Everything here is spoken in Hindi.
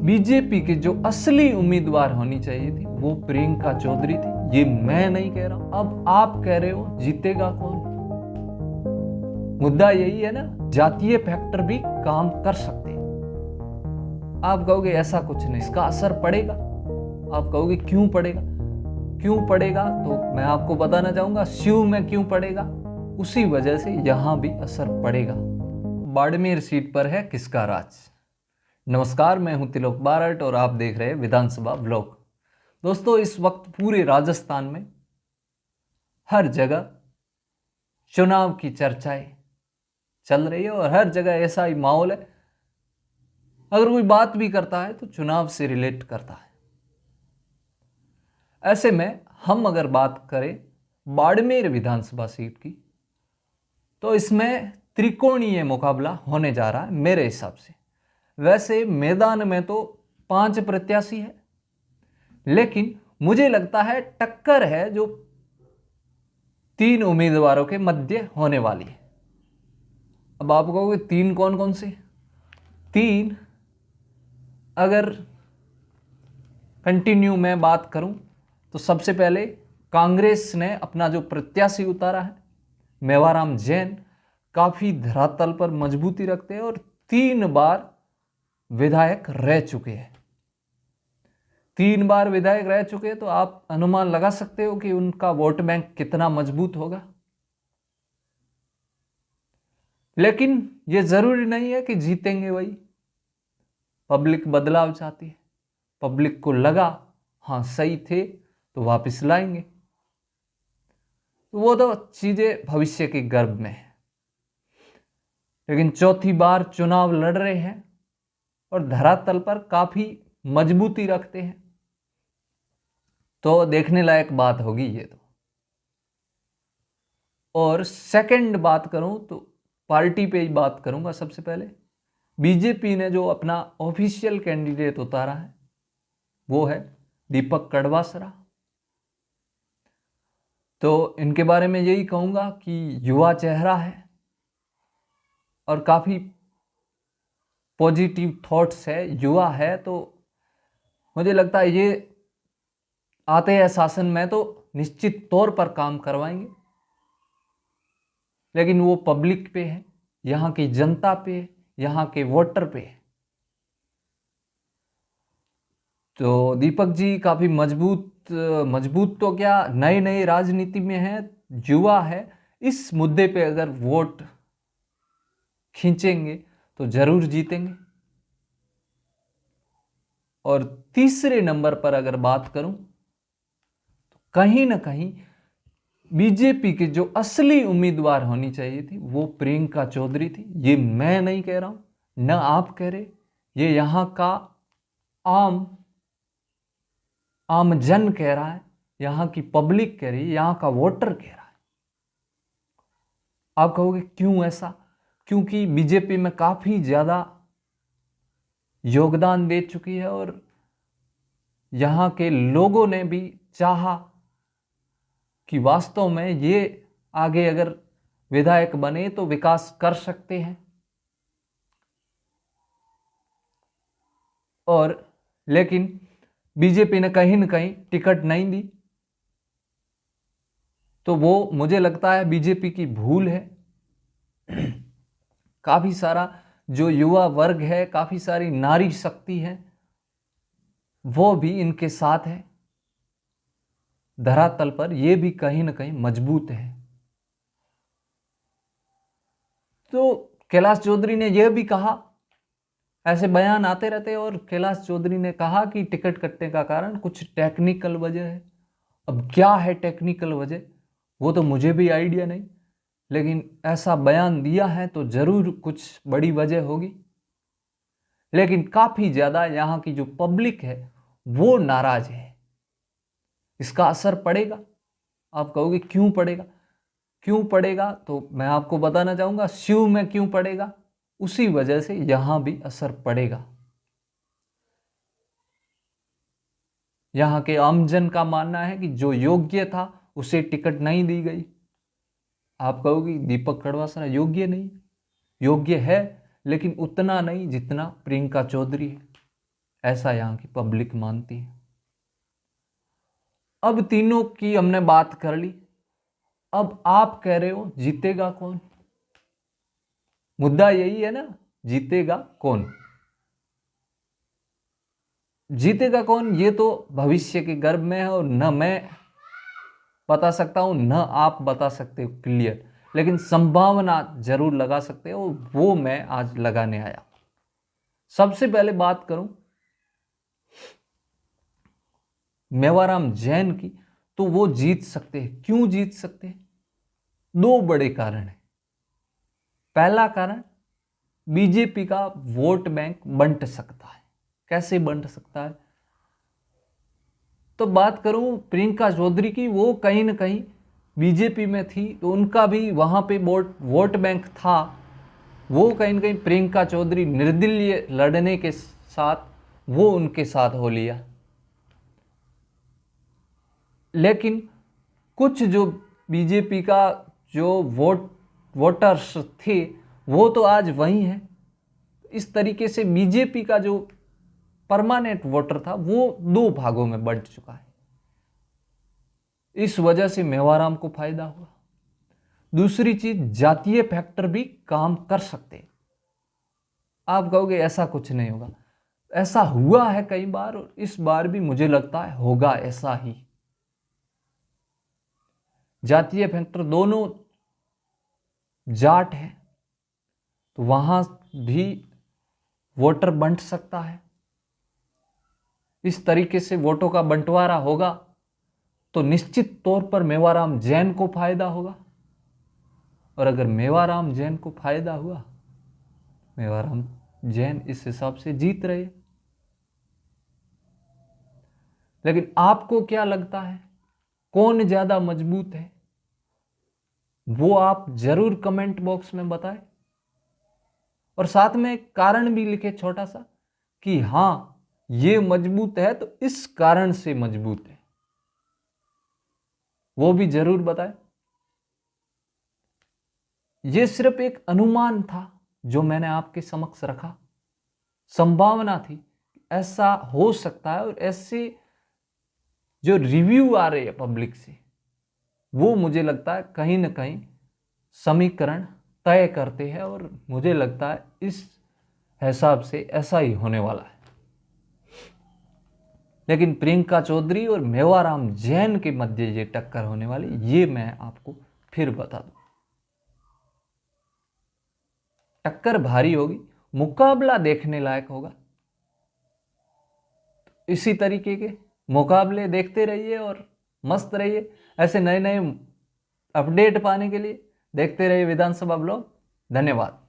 बीजेपी के जो असली उम्मीदवार होनी चाहिए थी वो प्रियंका चौधरी थी। ये मैं नहीं कह रहा हूं, अब आप कह रहे हो जीतेगा कौन। मुद्दा यही है ना, जातीय फैक्टर भी काम कर सकते हैं। आप कहोगे ऐसा कुछ नहीं, इसका असर पड़ेगा। आप कहोगे क्यों पड़ेगा, क्यों पड़ेगा, तो मैं आपको बताना चाहूंगा शिव में क्यों पड़ेगा। उसी वजह से यहां भी असर पड़ेगा। बाड़मेर सीट पर है किसका राज। नमस्कार, मैं हूं तिलोक बारट और आप देख रहे हैं विधानसभा व्लॉग। दोस्तों, इस वक्त पूरे राजस्थान में हर जगह चुनाव की चर्चाएं चल रही है और हर जगह ऐसा ही माहौल है। अगर कोई बात भी करता है तो चुनाव से रिलेट करता है। ऐसे में हम अगर बात करें बाड़मेर विधानसभा सीट की, तो इसमें त्रिकोणीय मुकाबला होने जा रहा है मेरे हिसाब से। वैसे मैदान में तो 5 प्रत्याशी है, लेकिन मुझे लगता है टक्कर है जो 3 उम्मीदवारों के मध्य होने वाली है। अब आप कहोगे 3 कौन कौन से? 3 अगर कंटिन्यू मैं बात करूं तो सबसे पहले कांग्रेस ने अपना जो प्रत्याशी उतारा है मेवाराम जैन, काफी धरातल पर मजबूती रखते हैं और 3 बार विधायक रह चुके हैं। 3 बार विधायक रह चुके हैं तो आप अनुमान लगा सकते हो कि उनका वोट बैंक कितना मजबूत होगा। लेकिन यह जरूरी नहीं है कि जीतेंगे वही। पब्लिक बदलाव चाहती है, पब्लिक को लगा हाँ सही थे तो वापस लाएंगे। तो वो तो चीजें भविष्य के गर्भ में है। लेकिन चौथी बार चुनाव लड़ रहे हैं और धरातल पर काफी मजबूती रखते हैं, तो देखने लायक बात होगी ये तो। और सेकंड बात करूं तो पार्टी पे ही बात करूंगा। सबसे पहले बीजेपी ने जो अपना ऑफिशियल कैंडिडेट उतारा है वो है दीपक कड़वासरा। तो इनके बारे में यही कहूंगा कि युवा चेहरा है और काफी पॉजिटिव थॉट्स है, युवा है, तो मुझे लगता है ये आते हैं शासन में तो निश्चित तौर पर काम करवाएंगे। लेकिन वो पब्लिक पे है, यहाँ की जनता पे, यहाँ के वोटर पे है। तो दीपक जी काफी मजबूत तो क्या, नई नई राजनीति में है, युवा है। इस मुद्दे पे अगर वोट खींचेंगे तो जरूर जीतेंगे। और तीसरे नंबर पर अगर बात करूं तो कहीं ना कहीं बीजेपी के जो असली उम्मीदवार होनी चाहिए थी वो प्रियंका चौधरी थी। ये मैं नहीं कह रहा हूं, न आप कह रहे, ये यहां का आम जन कह रहा है, यहां की पब्लिक कह रही है, यहां का वोटर कह रहा है। आप कहोगे क्यों ऐसा? क्योंकि बीजेपी में काफी ज्यादा योगदान दे चुकी है और यहां के लोगों ने भी चाहा कि वास्तव में ये आगे अगर विधायक बने तो विकास कर सकते हैं। और लेकिन बीजेपी ने कहीं ना कहीं टिकट नहीं दी, तो वो मुझे लगता है बीजेपी की भूल है। काफी सारा जो युवा वर्ग है, काफी सारी नारी शक्ति है, वो भी इनके साथ है। धरातल पर ये भी कहीं ना कहीं मजबूत है। तो कैलाश चौधरी ने यह भी कहा, ऐसे बयान आते रहते हैं, और कैलाश चौधरी ने कहा कि टिकट कटने का कारण कुछ टेक्निकल वजह है। अब क्या है टेक्निकल वजह वो तो मुझे भी आइडिया नहीं, लेकिन ऐसा बयान दिया है तो जरूर कुछ बड़ी वजह होगी। लेकिन काफी ज्यादा यहाँ की जो पब्लिक है वो नाराज है। इसका असर पड़ेगा। आप कहोगे क्यों पड़ेगा, क्यों पड़ेगा, तो मैं आपको बताना चाहूंगा शिव में क्यों पड़ेगा। उसी वजह से यहां भी असर पड़ेगा। यहां के आमजन का मानना है कि जो योग्य था उसे टिकट नहीं दी गई। आप कहोगे दीपक कड़वासरा योग्य नहीं, योग्य है लेकिन उतना नहीं जितना प्रियंका चौधरी है। ऐसा यहाँ की पब्लिक मानती है। अब तीनों की हमने बात कर ली। अब आप कह रहे हो जीतेगा कौन? मुद्दा यही है ना, जीतेगा कौन? जीतेगा कौन ये तो भविष्य के गर्भ में है, और न मैं बता सकता हूं न आप बता सकते हो क्लियर, लेकिन संभावना जरूर लगा सकते हो, वो मैं आज लगाने आया। सबसे पहले बात करूं मेवाराम जैन की, तो वो जीत सकते हैं। क्यों जीत सकते हैं? दो बड़े कारण हैं। पहला कारण, बीजेपी का वोट बैंक बंट सकता है। कैसे बंट सकता है? तो बात करूं प्रियंका चौधरी की, वो कहीं ना कहीं बीजेपी में थी, तो उनका भी वहां पे वोट बैंक था। वो कहीं ना कहीं प्रियंका चौधरी निर्दलीय लड़ने के साथ वो उनके साथ हो लिया। लेकिन कुछ जो बीजेपी का जो वोटर्स थे वो तो आज वही हैं। इस तरीके से बीजेपी का जो परमानेंट वोटर था वो दो भागों में बंट चुका है। इस वजह से मेवाराम को फायदा हुआ। दूसरी चीज, जातीय फैक्टर भी काम कर सकते हैं। आप कहोगे ऐसा कुछ नहीं होगा, ऐसा हुआ है कई बार, और इस बार भी मुझे लगता है होगा ऐसा ही। जातीय फैक्टर, दोनों जाट है तो वहां भी वोटर बंट सकता है। इस तरीके से वोटों का बंटवारा होगा तो निश्चित तौर पर मेवाराम जैन को फायदा होगा। और अगर मेवाराम जैन को फायदा हुआ, मेवाराम जैन इस हिसाब से जीत रहे। लेकिन आपको क्या लगता है कौन ज्यादा मजबूत है? वो आप जरूर कमेंट बॉक्स में बताएं, और साथ में एक कारण भी लिखे छोटा सा कि हां ये मजबूत है तो इस कारण से मजबूत है, वो भी जरूर बताएं। ये सिर्फ एक अनुमान था जो मैंने आपके समक्ष रखा। संभावना थी ऐसा हो सकता है, और ऐसे जो रिव्यू आ रहे हैं पब्लिक से वो मुझे लगता है कहीं ना कहीं समीकरण तय करते हैं, और मुझे लगता है इस हिसाब से ऐसा ही होने वाला है। लेकिन प्रियंका चौधरी और मेवाराम जैन के मध्य ये टक्कर होने वाली, ये मैं आपको फिर बता दूं। टक्कर भारी होगी, मुकाबला देखने लायक होगा। इसी तरीके के मुकाबले देखते रहिए और मस्त रहिए। ऐसे नए नए अपडेट पाने के लिए देखते रहिए विधानसभा ब्लॉग। धन्यवाद।